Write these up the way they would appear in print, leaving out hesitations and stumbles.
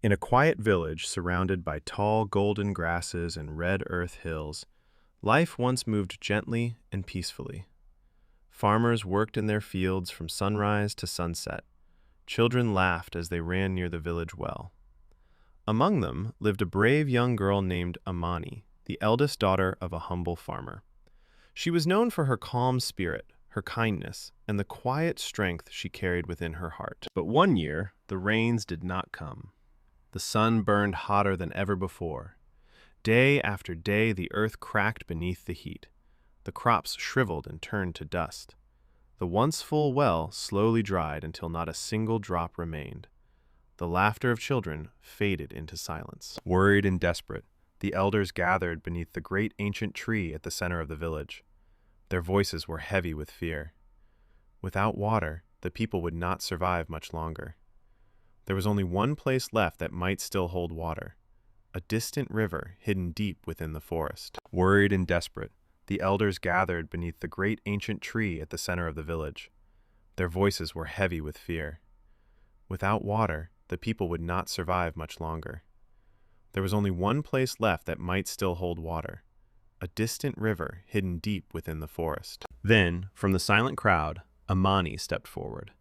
In a quiet village surrounded by tall golden grasses and red earth hills, life once moved gently and peacefully. Farmers worked in their fields from sunrise to sunset. Children laughed as they ran near the village well. Among them lived a brave young girl named Amani, the eldest daughter of a humble farmer. She was known for her calm spirit, her kindness, and the quiet strength she carried within her heart. But one year, the rains did not come. The sun burned hotter than ever before. Day after day, the earth cracked beneath the heat. The crops shriveled and turned to dust. The once full well slowly dried until not a single drop remained. The laughter of children faded into silence. Worried and desperate, the elders gathered beneath the great ancient tree at the center of the village. Their voices were heavy with fear. Without water, the people would not survive much longer. There was only one place left that might still hold water, a distant river hidden deep within the forest. Worried and desperate, the elders gathered beneath the great ancient tree at the center of the village. Their voices were heavy with fear. Without water, the people would not survive much longer. There was only one place left that might still hold water, a distant river hidden deep within the forest. Then, from the silent crowd, Amani stepped forward.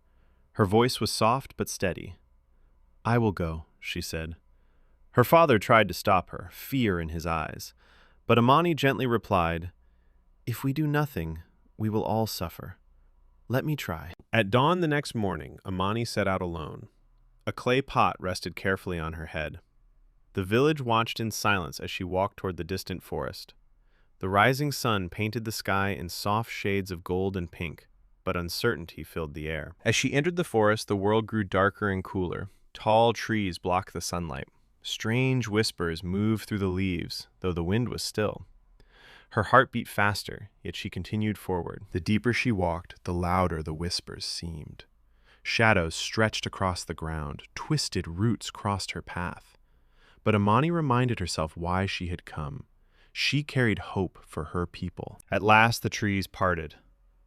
Her voice was soft but steady. "I will go," she said. Her father tried to stop her, fear in his eyes, but Amani gently replied, "If we do nothing, we will all suffer. Let me try." At dawn the next morning, Amani set out alone. A clay pot rested carefully on her head. The village watched in silence as she walked toward the distant forest. The rising sun painted the sky in soft shades of gold and pink, but uncertainty filled the air. As she entered the forest, the world grew darker and cooler. Tall trees blocked the sunlight. Strange whispers moved through the leaves, though the wind was still. Her heart beat faster, yet she continued forward. The deeper she walked, the louder the whispers seemed. Shadows stretched across the ground, twisted roots crossed her path. But Amani reminded herself why she had come. She carried hope for her people. At last the trees parted.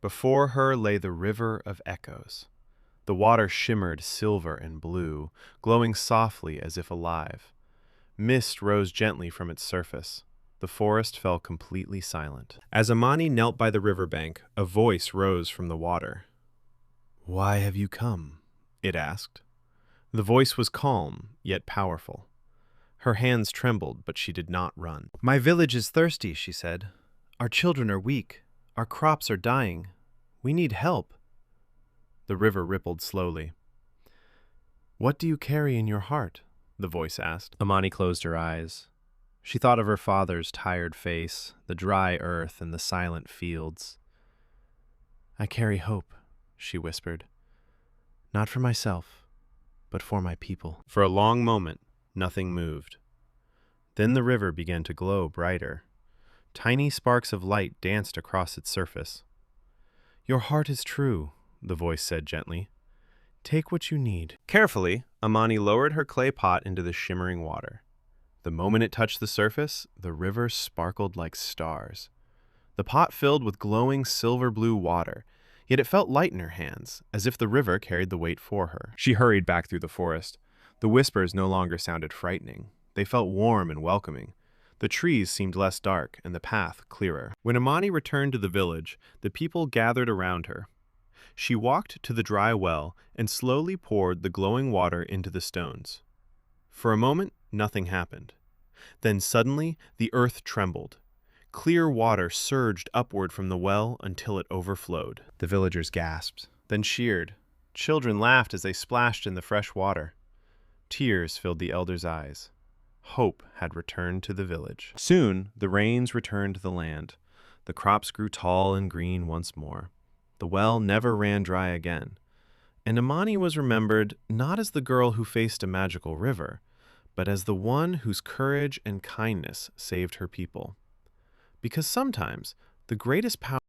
Before her lay the river of echoes. The water shimmered silver and blue, glowing softly as if alive. Mist rose gently from its surface. The forest fell completely silent. As Amani knelt by the riverbank, a voice rose from the water. "Why have you come?" it asked. The voice was calm, yet powerful. Her hands trembled, but she did not run. "My village is thirsty," she said. "Our children are weak. Our crops are dying. We need help." The river rippled slowly. "What do you carry in your heart?" the voice asked. Amani closed her eyes. She thought of her father's tired face, the dry earth, and the silent fields. "I carry hope," she whispered. "Not for myself, but for my people." For a long moment, nothing moved. Then the river began to glow brighter. Tiny sparks of light danced across its surface. "Your heart is true," the voice said gently. "Take what you need." Carefully, Amani lowered her clay pot into the shimmering water. The moment it touched the surface, the river sparkled like stars. The pot filled with glowing silver-blue water, yet it felt light in her hands, as if the river carried the weight for her. She hurried back through the forest. The whispers no longer sounded frightening. They felt warm and welcoming. The trees seemed less dark, and the path clearer. When Amani returned to the village, the people gathered around her. She walked to the dry well and slowly poured the glowing water into the stones. For a moment, nothing happened. Then suddenly, the earth trembled. Clear water surged upward from the well until it overflowed. The villagers gasped, then cheered. Children laughed as they splashed in the fresh water. Tears filled the elders' eyes. Hope had returned to the village. Soon, the rains returned to the land. The crops grew tall and green once more. The well never ran dry again. And Amani was remembered not as the girl who faced a magical river, but as the one whose courage and kindness saved her people. Because sometimes the greatest power